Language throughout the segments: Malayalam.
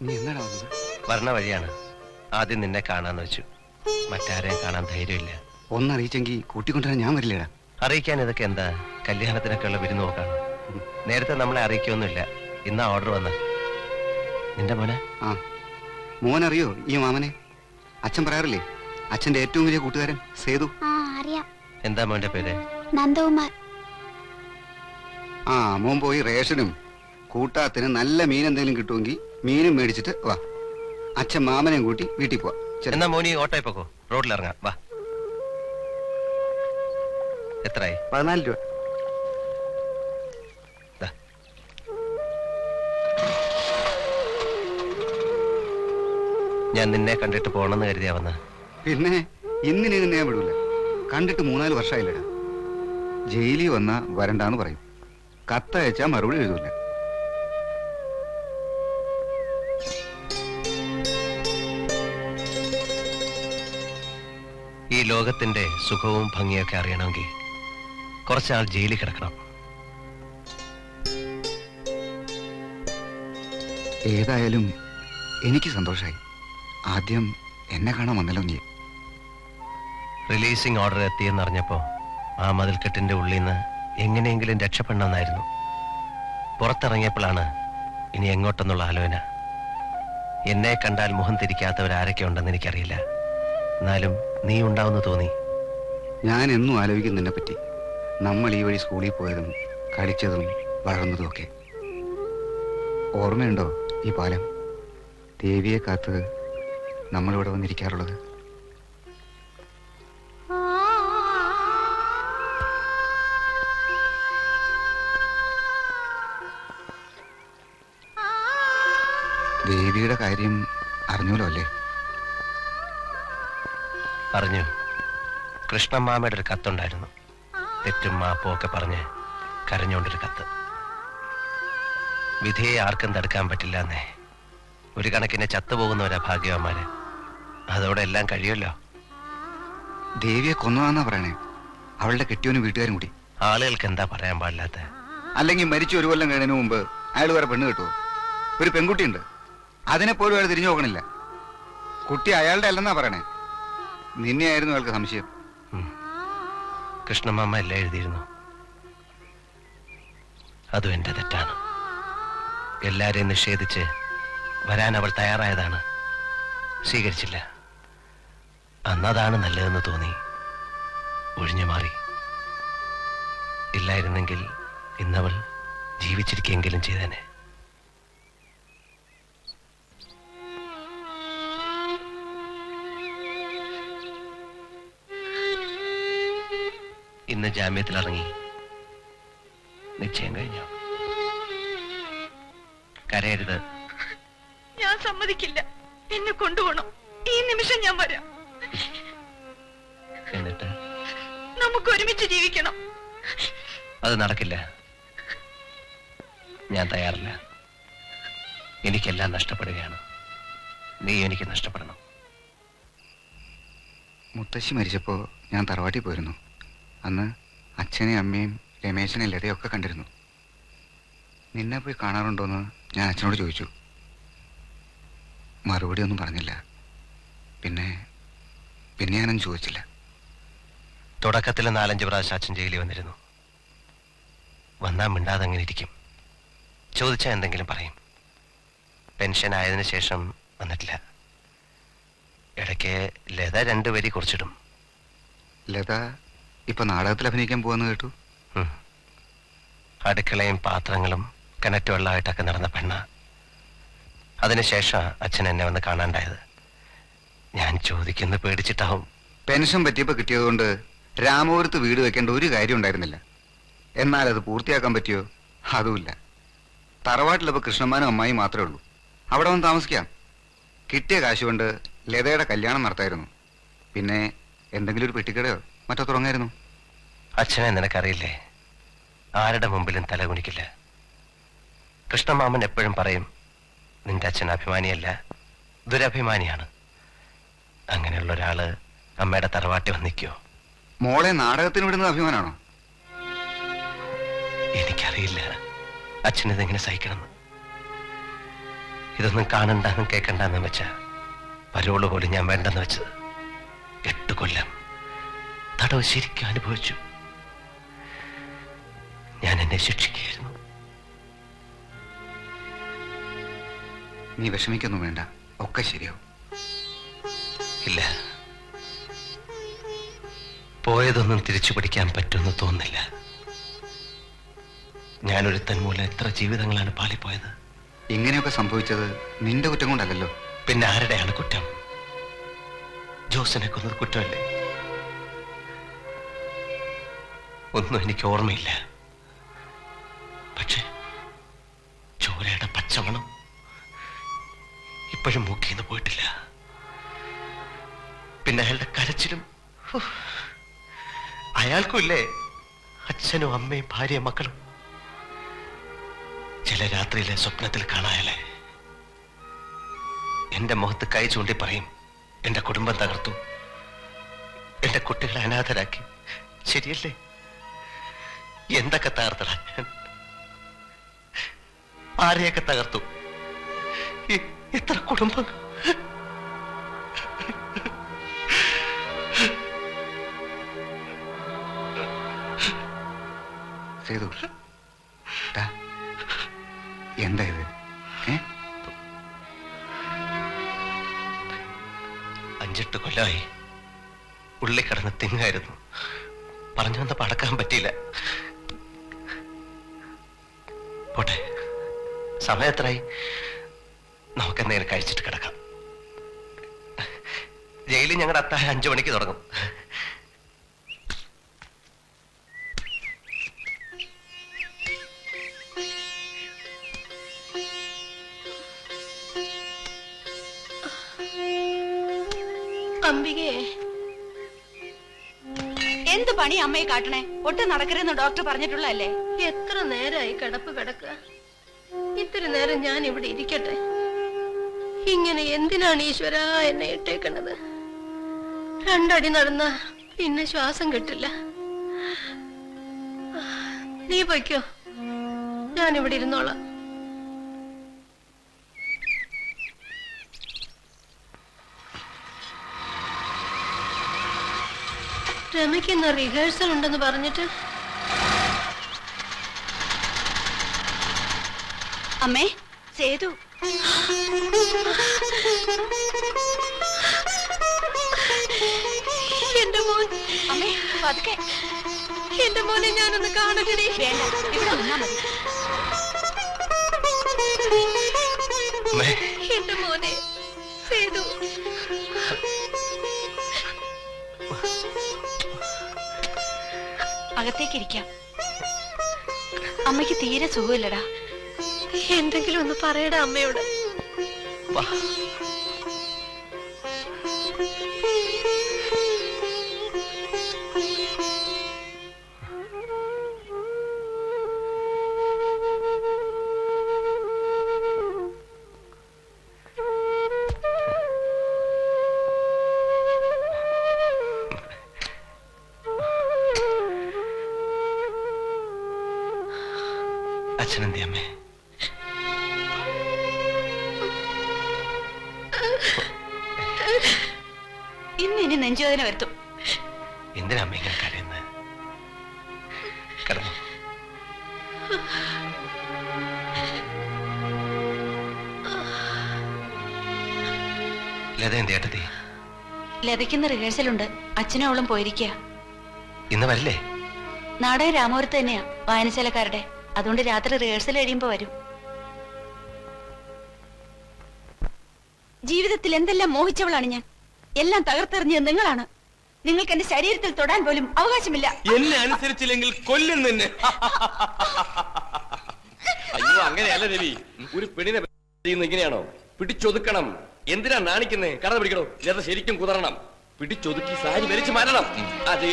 നീ എന്നാടാ വന്നത്? വരണ വഴിയാണ്. ആദ്യം നിന്നെ കാണാന്ന് വെച്ചു. മറ്റാരെയും കാണാൻ ധൈര്യമില്ല. ഒന്നറിയിച്ചെങ്കിൽ കൂട്ടിക്കൊണ്ടുവരാൻ ഞാൻ വരില്ലേടാ. അറിയിക്കാൻ ഇതൊക്കെ എന്താ? കല്യാണത്തിനൊക്കെ ഉള്ള വിരുന്ന് നോക്കാണ്. നേരത്തെ നമ്മളെ അറിയിക്കൊന്നുമില്ല. ഇന്നാ ഓർഡർ വന്ന. നിന്റെ മോനെ? ആ, മോനറിയോ ഈ മാമനെ? അച്ഛൻ പറയാറില്ലേ, അച്ഛന്റെ ഏറ്റവും വലിയ കൂട്ടുകാരൻ സേതു. എന്താ മോന്റെ പേര്? നന്ദകുമാർ. ആ, മോൻ പോയി റേഷനും കൂട്ടാത്തിന് നല്ല മീൻ എന്തെങ്കിലും കിട്ടുമെങ്കിൽ മീനും മേടിച്ചിട്ട് വാ. അച്ഛൻ മാമനെയും കൂട്ടി വീട്ടിൽ പോവാ. എന്നാ മോനി ഓട്ടോയിൽ പോക്കോ, റോഡിൽ ഇറങ്ങാം. വാ. എത്രയായി? 14 രൂപ. ഞാൻ നിന്നെ കണ്ടിട്ട് പോണെന്ന് കരുതിയാ വന്ന. പിന്നെ ഇന്നിനെ ഞാൻ വിടൂല. കണ്ടിട്ട് 3-4 വർഷമായില്ലടാ. ജയിലിൽ വന്ന വരണ്ടാന്ന് പറയും. കത്തയച്ചാ മറുപടി എഴുതൂല. ഈ ലോകത്തിന്റെ സുഖവും ഭംഗിയൊക്കെ അറിയണമെങ്കിൽ കുറച്ചാൾ ജയിലിൽ കിടക്കണം. ഏതായാലും എനിക്ക് സന്തോഷമായി. ആദ്യം എന്നെ കാണാൻ വന്നല്ലോ നീ. റിലീസിംഗ് ഓർഡർ എത്തിയെന്നറിഞ്ഞപ്പോ ആ മതിൽക്കെട്ടിന്റെ ഉള്ളിൽ നിന്ന് എങ്ങനെയെങ്കിലും രക്ഷപ്പെടണമെന്നായിരുന്നു. പുറത്തിറങ്ങിയപ്പോഴാണ് ഇനി എങ്ങോട്ടെന്നുള്ള ആലോചന. എന്നെ കണ്ടാൽ മുഖം തിരിക്കാത്തവരാരൊക്കെ ഉണ്ടെന്ന് എനിക്കറിയില്ല. എന്നാലും നീ ഉണ്ടാവുമെന്ന് തോന്നി. ഞാൻ എന്നും ആലോചിക്കും നിന്നെ പറ്റി. നമ്മൾ ഈ വഴി സ്കൂളിൽ പോയതും കളിച്ചതും വളർന്നതും ഒക്കെ. ഓർമ്മയുണ്ടോ ഈ പാലം? ദേവിയെ കാത്ത് നമ്മളിവിടെ വന്നിരിക്കാറുള്ളത്. ദേവിയുടെ കാര്യം അറിഞ്ഞല്ലോ അല്ലേ? പറഞ്ഞു. കൃഷ്ണമാമയുടെ ഒരു കത്തുണ്ടായിരുന്നു. തെറ്റും മാപ്പും ഒക്കെ പറഞ്ഞ് കരഞ്ഞോണ്ടൊരു കത്ത്. വിധിയെ ആർക്കും തടുക്കാൻ പറ്റില്ല എന്നേ. ഒരു കണക്കിന് ചത്തുപോകുന്നവരാ ഭാഗ്യവാന്മാര്. അതോടെ എല്ലാം കഴിയുമല്ലോ. ദേവിയെ കൊന്നതാന്നാ പറയണേ. അവളുടെ കെട്ടിയവനും വീട്ടുകാരും കൂടി. ആളുകൾക്ക് എന്താ പറയാൻ പാടില്ലാത്ത? അല്ലെങ്കിൽ മരിച്ചു 1 കൊല്ലം കഴിഞ്ഞതിന് മുമ്പ് അയാൾ വേറെ പെണ്ണ് കിട്ടുമോ? ഒരു പെൺകുട്ടിയുണ്ട്, അതിനെപ്പോലും അയാൾ തിരിഞ്ഞു നോക്കണില്ല. കുട്ടി അയാളുടെ അല്ലെന്നാ പറയണേ. നിന്നെയായിരുന്നു അയാൾക്ക് സംശയം. കൃഷ്ണമാമ എല്ലാം എഴുതിയിരുന്നു. അതും എന്റെ തെറ്റാണ്. എല്ലാരെയും നിഷേധിച്ച് വരാൻ അവൾ തയ്യാറായതാണ്. സ്വീകരിച്ചില്ല. അന്നതാണ് നല്ലതെന്ന് തോന്നി. ഒഴിഞ്ഞു മാറി. ഇല്ലായിരുന്നെങ്കിൽ ഇന്നവൾ ജീവിച്ചിരിക്കെങ്കിലും ചെയ്തേനെ. ഇന്ന് ജാമ്യത്തിലിറങ്ങി. നിശ്ചയം കഴിഞ്ഞു. കരയരുത്. ഞാൻ സമ്മതിക്കില്ല. എന്നെ കൊണ്ടുപോകണം. ഈ നിമിഷം ഞാൻ വരാം. എന്നിട്ട് നമുക്ക് ഒരുമിച്ച് ജീവിക്കണം. അത് നടക്കില്ല. ഞാൻ തയ്യാറില്ല. എനിക്കെല്ലാം നഷ്ടപ്പെടുകയാണ്. നീ എനിക്ക് നഷ്ടപ്പെടണം. മുത്തശ്ശി മരിച്ചപ്പോൾ ഞാൻ തറവാട്ടിൽ പോയിരുന്നു. അന്ന് അച്ഛനെയും അമ്മയും രമേശനെയും ലതയൊക്കെ കണ്ടിരുന്നു. നിന്നെ പോയി കാണാറുണ്ടോയെന്ന് ഞാൻ അച്ഛനോട് ചോദിച്ചു. മറുപടി ഒന്നും പറഞ്ഞില്ല. പിന്നെ ഞാനൊന്നും ചോദിച്ചില്ല. തുടക്കത്തിൽ 4-5 പ്രാവശ്യം അച്ഛൻ ജയിലിൽ വന്നിരുന്നു. വന്നാൽ മിണ്ടാതെ അങ്ങനെ ഇരിക്കും. ചോദിച്ചാൽ എന്തെങ്കിലും പറയും. പെൻഷൻ ആയതിനു ശേഷം വന്നിട്ടില്ല. ഇടയ്ക്ക് ലത 2 വരി കുറിച്ചിടും. ലത ഇപ്പൊ നാടകത്തിൽ അഭിനയിക്കാൻ പോവാന്ന് കേട്ടു. അടുക്കളയും പാത്രങ്ങളും കിണറ്റ് വെള്ളമായിട്ടൊക്കെ നടന്ന പെണ്ണ. അതിനുശേഷം അച്ഛൻ എന്നെ വന്ന് കാണാണ്ടായത്. ഞാൻ ചോദിക്കുന്ന പേടിച്ചിട്ടാവും. പെൻഷൻ പറ്റിയപ്പോൾ കിട്ടിയതുകൊണ്ട് രാമപുരത്ത് വീട് വെക്കേണ്ട ഒരു കാര്യം ഉണ്ടായിരുന്നില്ല. എന്നാൽ അത് പൂർത്തിയാക്കാൻ പറ്റിയോ? അതുമില്ല. തറവാട്ടിലിപ്പോൾ കൃഷ്ണമാനും അമ്മായി മാത്രമേ ഉള്ളൂ. അവിടെ വന്ന് താമസിക്കാം. കിട്ടിയ കാശ് കൊണ്ട് ലതയുടെ കല്യാണം നടത്തായിരുന്നു. പിന്നെ എന്തെങ്കിലും ഒരു പെട്ടിക്കടയോ മറ്റോ തുടങ്ങായിരുന്നു. അച്ഛനെ നിനക്കറിയില്ലേ? ആരുടെ മുമ്പിലും തലകുനിക്കില്ല. കൃഷ്ണമാമൻ എപ്പോഴും പറയും, നിന്റെ അച്ഛൻ അഭിമാനിയല്ല, ദുരഭിമാനിയാണ്. അങ്ങനെയുള്ള ഒരാള് അമ്മയുടെ തറവാട്ടി വന്നിക്കോ? മോളെ നാടകത്തിന് വിടുന്നത് അഭിമാനാണോ? എനിക്കറിയില്ല അച്ഛനിതെങ്ങനെ സഹിക്കണമെന്ന്. ഇതൊന്നും കാണണ്ടെന്നും കേൾക്കണ്ടെന്നും വെച്ച പരോള് പോലും ഞാൻ വേണ്ടെന്ന് വെച്ചത്. 8 കൊല്ലം തടവ് ശരിക്കും അനുഭവിച്ചു. ഞാൻ എന്നെ ശിക്ഷിക്കുകയായിരുന്നു. നീ വിഷമിക്കൊന്നും വേണ്ട, ഒക്കെ ശരിയാവും. ഇല്ല, പോയതൊന്നും തിരിച്ചു പിടിക്കാൻ പറ്റുമെന്ന് തോന്നുന്നില്ല. ഞാനൊരുത്തൻ മൂലം എത്ര ജീവിതങ്ങളാണ് പാളിപ്പോയത്. ഇങ്ങനെയൊക്കെ സംഭവിച്ചത് നിന്റെ കുറ്റം കൊണ്ടല്ലോ. പിന്നെ ആരുടെയാണ് കുറ്റം? ജോസിനെ കൊന്നത് കുറ്റമല്ലേ? ഒന്നും എനിക്ക് ഓർമ്മയില്ല. പക്ഷെ ചോരയുടെ പച്ചമണം ഇപ്പോഴും മൂക്കിന്ന് പോയിട്ടില്ല. പിന്നെ അയാളുടെ കരച്ചിലും. അയാൾക്കും ഇല്ലേ അച്ഛനും അമ്മയും ഭാര്യയും മക്കളും? ചില രാത്രിയിലെ സ്വപ്നത്തിൽ കാണായല്ലേ എന്റെ മുഖത്ത് കൈ ചൂണ്ടി പറയും, എന്റെ കുടുംബം തകർത്തു, എന്റെ കുട്ടികളെ അനാഥരാക്കി. ശരിയല്ലേ? എന്തൊക്കെ തകർത്തടാ ഞാൻ? ആരെയൊക്കെ തകർത്തു? എത്ര കുടുംബം? സേതു, എന്താ ഇത്? 5-8 കൊല്ലമായി ഉള്ളി കിടന്ന് തിങ്ങായിരുന്നു. പറഞ്ഞു വന്ന പടക്കാൻ പറ്റിയില്ല. പോട്ടെ, സമയത്രായി. നമുക്കെന്തെങ്കിലും കഴിച്ചിട്ട് കിടക്കാം. ജയിലിൽ ഞങ്ങളുടെ അത്താഴം 5 മണിക്ക് തുടങ്ങും. അംബികേ, എന്ത് പണി അമ്മയെ കാട്ടണേ? ഒട്ടും നടക്കരുതെന്ന് ഡോക്ടർ പറഞ്ഞിട്ടുള്ളതല്ലേ? എത്ര നേരമായി കിടപ്പ് കിടക്കുക. ഇത്തിരി നേരം ഞാൻ ഇവിടെ ഇരിക്കട്ടെ. ഇങ്ങനെ എന്തിനാണ് ഈശ്വര എന്നെ ഇട്ടേക്കണത്? 2 അടി നടന്ന പിന്നെ ശ്വാസം കിട്ടില്ല. നീ പൊയ്ക്കോ, ഞാനിവിടെ ഇരുന്നോളാം. രമയ്ക്കുന്ന റിഹേഴ്സൽ ഉണ്ടെന്ന് പറഞ്ഞിട്ട്. അമ്മേ, സേതു. എന്റെ മോൻ. അമ്മേ, പതുക്കെ. എന്റെ മോനെ ഞാനൊന്ന് കാണട്ടെ. വേണ്ട, ഇവിടെ നിന്നാ മതി. എന്റെ മോനെ സേതു. അകത്തേക്കിരിക്കാം. അമ്മയ്ക്ക് തീരെ സുഖമില്ലടാ. എന്തെങ്കിലും ഒന്ന് പറയടാ അമ്മയോട്. അച്ഛനെന്തേ അമ്മേ? ഇനി നെഞ്ചുവേദന വരുത്തും. എന്തിനാ അമ്മ ഇങ്ങനെ കരയുന്നത്? കിടന്നു. ലത എന്ത് ഏട്ടത്തി? ലതയ്ക്കുന്ന റിഹേഴ്സൽ ഉണ്ട്. അച്ഛനും അവളും പോയിരിക്കുക. ഇന്ന് വരില്ലേ? നാടകം രാമപുരത്ത് തന്നെയാ, വായനശാലക്കാരുടെ. അതുകൊണ്ട് രാത്രി റിഹേഴ്സൽ കഴിയുമ്പോ വരും. ജീവിതത്തിൽ എന്തെല്ലാം മോഹിച്ചവളാണ് ഞാൻ. എല്ലാം തകർത്തെറിഞ്ഞത് നിങ്ങളാണ്. നിങ്ങൾക്ക് എന്റെ ശരീരത്തിൽ തൊടാൻ പോലും അവകാശമില്ല. എന്നെ അനുസരിച്ചില്ലെങ്കിൽ കൊല്ലും നിന്നെ. അയ്യോ, അങ്ങനെയല്ല രവി. ഒരു പെണ്ണിനെ ഇങ്ങനെയാണോ? പിടിച്ചൊതുക്കണം. എന്തിനാ നാണിക്കുന്നേ? കട പിടിക്കണോ? ലത ശരിക്കും കുതറണം. പിടിച്ചൊതുക്കി സാരി വലിച്ചു മാറ്റണം. അത്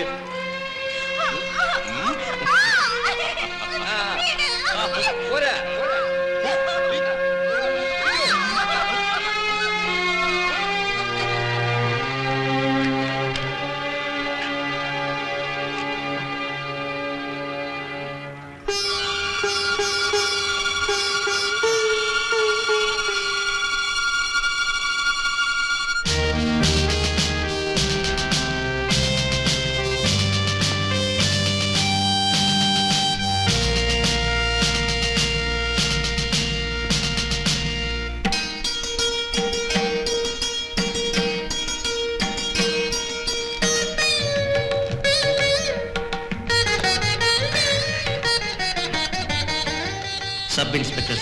പോരാ.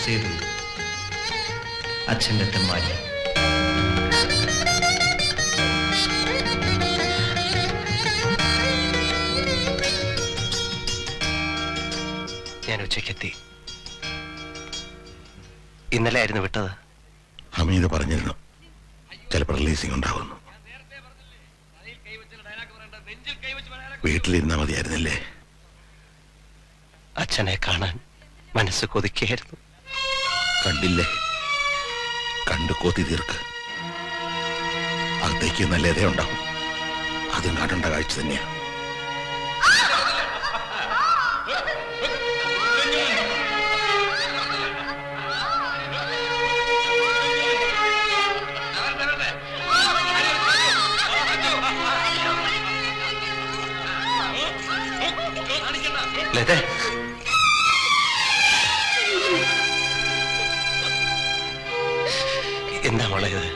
സേതു, അച്ഛൻ്റെ തെമ്മാരി. ഞാൻ ഉച്ചയ്ക്കെത്തി. ഇന്നലെ ആയിരുന്നു വിട്ടത്. ഹമീദ് പറഞ്ഞിരുന്നു ചിലപ്പോൾ റിലീസിംഗ് ഉണ്ടാവുന്നു. വീട്ടിലിരുന്നാ മതിയായിരുന്നില്ലേ? അച്ഛനെ കാണാൻ മനസ്സ് കൊതിക്കുകയായിരുന്നു. കണ്ടില്ലേ? കണ്ടു കോത്തി തീർക്ക്. അകത്തേക്ക് നല്ലതേ ഉണ്ടാവും. അതും കാണേണ്ട കാഴ്ച തന്നെയാ. ലതേ, എന്താ മോളെ ഇത്?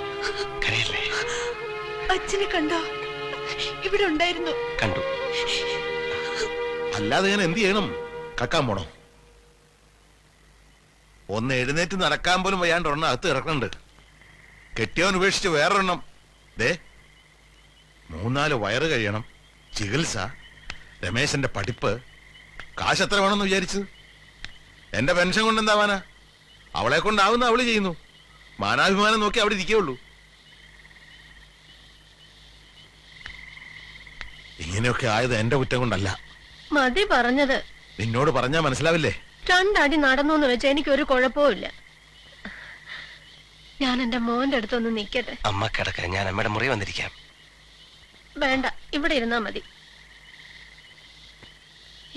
കരയല്ലേ? അച്ഛനെ കണ്ടോ? ഇവിടെ ഉണ്ടായിരുന്നു. കണ്ടു. അല്ലാതെ ഞാൻ എന്ത് ചെയ്യണം? കക്കാൻ പോണോ? ഒന്ന് എഴുന്നേറ്റ് നടക്കാൻ പോലും വയ്യാണ്ട് ഒരെണ്ണം അകത്ത് കിടക്കണുണ്ട്. കെട്ടിയവൻ ഉപേക്ഷിച്ച് വേറൊരെണ്ണം. ദേ 3-4 വയറ് കഴിയണം, ചികിത്സ, രമേശന്റെ പഠിപ്പ്. കാശ് എത്ര വേണമെന്ന് വിചാരിച്ചത്? എന്റെ പെൻഷൻ കൊണ്ട് എന്താവാനാ? അവളെ കൊണ്ടാവുന്ന അവള് ചെയ്യുന്നു. മാനാഭിമാനം നോക്കി അവിടെ ഇരിക്കുകയുള്ളൂ. ഇങ്ങനെയൊക്കെ ആയത് എന്റെ കുറ്റം കൊണ്ടല്ല. മതി പറഞ്ഞത്. നിന്നോട് പറഞ്ഞാ മനസ്സിലാവില്ലേ? 2 അടി നടന്നു എന്ന് വെച്ചാൽ എനിക്കൊരു കുഴപ്പമില്ല. ഞാൻ എന്റെ മോന്റെ അടുത്തൊന്ന് നിക്കട്ടെ. അമ്മ കിടക്ക, ഞാൻ അമ്മയുടെ മുറി വന്നിരിക്കാം. വേണ്ട, ഇവിടെ ഇരുന്നാ മതി.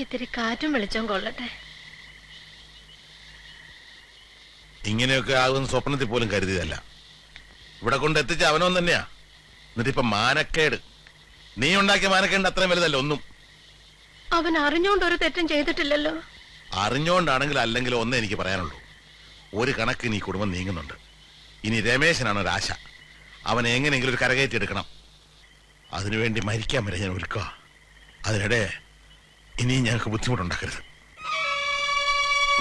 ഇത്തിരി കാറ്റും വെളിച്ചം കൊള്ളട്ടെ. ഇങ്ങനെയൊക്കെ ആകുന്ന സ്വപ്നത്തിൽ പോലും കരുതിയതല്ല. ഇവിടെ കൊണ്ട് എത്തിച്ച അവനോ തന്നെയാ. എന്നിട്ടിപ്പൊ മാനക്കേട്. നീ ഉണ്ടാക്കിയ മാനക്കേട് അത്രയും വലുതല്ല ഒന്നും. അവൻ അറിഞ്ഞോണ്ട് ഒരു തെറ്റും ചെയ്തിട്ടില്ലല്ലോ. അറിഞ്ഞോണ്ടാണെങ്കിൽ അല്ലെങ്കിൽ ഒന്നേ എനിക്ക് പറയാനുള്ളൂ. ഒരു കണക്കിന് ഈ കുടുംബം നീങ്ങുന്നുണ്ട്. ഇനി രമേശനാണ് ഒരാശ. അവനെ എങ്ങനെയെങ്കിലും ഒരു കരകയറ്റി എടുക്കണം. അതിനുവേണ്ടി മരിക്കാൻ വരെ ഞാൻ ഒരുക്കുക. അതിനിടെ ഇനിയും ഞങ്ങൾക്ക് ബുദ്ധിമുട്ടുണ്ടാക്കരുത്.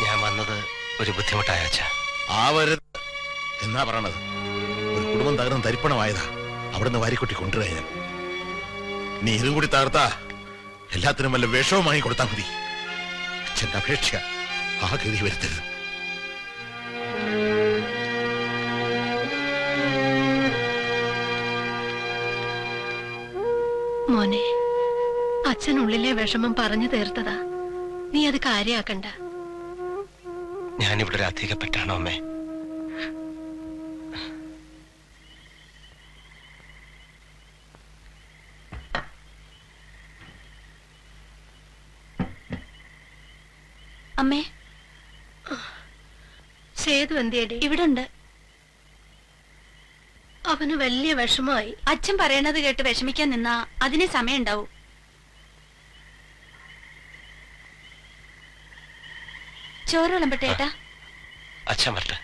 ഞാൻ വന്നത് ഒരു ബുദ്ധിമുട്ടായ അച്ഛാ. ആവരുത് എന്നാ പറയണത്. ഒരു കുടുംബം തകർന്ന് തരിപ്പണമായതാ. അവിടുന്ന് വാരിക്കൊട്ടി കൊണ്ടുവരാ ഞാൻ. നീ ഇതും കൂടി തകർത്താ എല്ലാത്തിനും വല്ല വിഷവും വാങ്ങി കൊടുത്താൽ മതി. അച്ഛന്റെ അപേക്ഷ ആ ഗതി വരുത്തരുത്. മോനെ, അച്ഛനുള്ളിലെ വിഷമം പറഞ്ഞു തീർത്തതാ. നീ അത് കാര്യാക്കണ്ട. ഞാനിവിടെ ഒരു അധികപ്പെട്ടാണോ അമ്മേ? അമ്മേ, സേതു എന്തിയടി? ഇവിടെ ഉണ്ട്. അവന് വലിയ വിഷമായി. അച്ഛൻ പറയണത് കേട്ട് വിഷമിക്കാൻ നിന്നാ അതിനെ സമയം ഉണ്ടാവും. ചോറ് വിളമ്പട്ടെ ഏട്ടാ? അച്ഛൻ വരട്ടെ.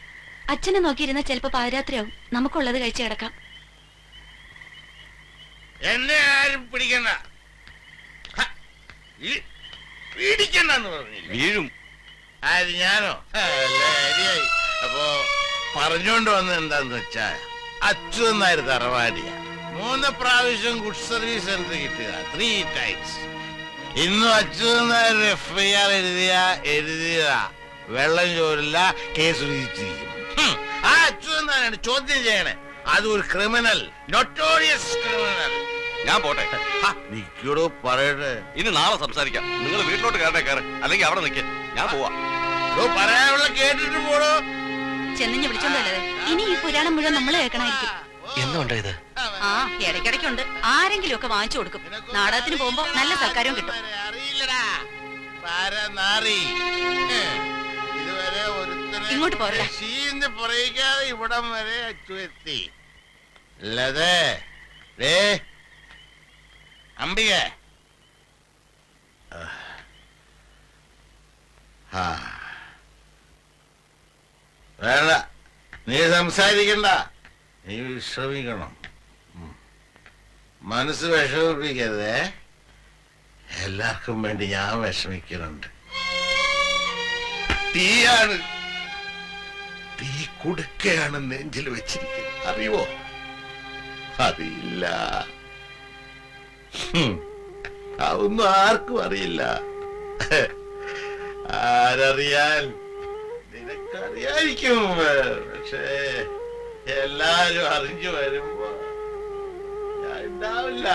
അച്ഛനെ നോക്കിയിരുന്ന ചിലപ്പോ പാതിരാത്രിയാവും. നമുക്കുള്ളത് കഴിച്ചു കിടക്കാം. എന്നെ ആരും പിടിക്കണ്ട. പിടിക്കണ്ടെന്ന് പറഞ്ഞു. വീഴും. ആര്? ഞാനോ? ശരിയായി. അപ്പോ പറഞ്ഞോണ്ട് വന്നത് എന്താന്ന് വെച്ചാ, അച്യുതനായർ തറവാടിയ 3 പ്രാവശ്യം ഗുഡ് സർവീസ് സെന്റർ കിട്ടുക. 3 ടൈംസ്. ഇന്നും അച്യുതനായർ FIR എഴുതിയതാ. വെള്ളം ചോരില്ല, കേസ് വിധിച്ചിരിക്കും. ആ അച്യുതനാരാണ് ചോദ്യം ചെയ്യണേ. അത് ഒരു ക്രിമിനൽ, നൊട്ടോറിയസ് ക്രിമിനൽ. ഞാൻ പോട്ടെ. നിക്കോടോ പറയട്ടെ. ഇനി നാളെ സംസാരിക്കാം. നിങ്ങൾ വീട്ടിലോട്ട് കയറേ കയറ്, അല്ലെങ്കിൽ അവിടെ നിൽക്കേ. ഞാൻ പോവാ. പറയാനുള്ള കേട്ടിട്ട് പോടോ. ചെന്നിഞ്ഞ് വിളിച്ചോണ്ടല്ലേ. ഇനി ഈ പുരാണം മുഴുവൻ നമ്മൾ കേൾക്കണായിരിക്കും. എന്തുണ്ടോ ഇത്? ആ, ഇടയ്ക്കിടയ്ക്കുണ്ട്. ആരെങ്കിലും ഒക്കെ വാങ്ങിച്ചു കൊടുക്കും. നാടകത്തിന് പോകുമ്പോ നല്ല സൽക്കാരവും കിട്ടും. അറിയില്ലടാ. ഇതുവരെ ഇങ്ങോട്ട് പോരടാ. ശീന്ന് പറയിക്കാതെ ഇവിടം വരെ അച്ചുവെത്തി. അല്ലതേ അംബിക. വേണ്ട, നീ സംസാരിക്കണ്ട. നീ വിശ്രമിക്കണം. മനസ്സ് വിഷമിപ്പിക്കരുതേ. എല്ലാവർക്കും വേണ്ടി ഞാൻ വിഷമിക്കുന്നുണ്ട്. തീയാണ് തീ കുടുക്കയാണ് നെഞ്ചിൽ വെച്ചിരിക്കുന്നത്, അറിയോ? അറിയില്ല. അതൊന്നും ആർക്കും അറിയില്ല. ആരറിയാൻ? നിനക്കറിയായിരിക്കും, പക്ഷേ എല്ലാരും അറിഞ്ഞു വരുമ്പോ ഞാൻ ഉണ്ടാവില്ല.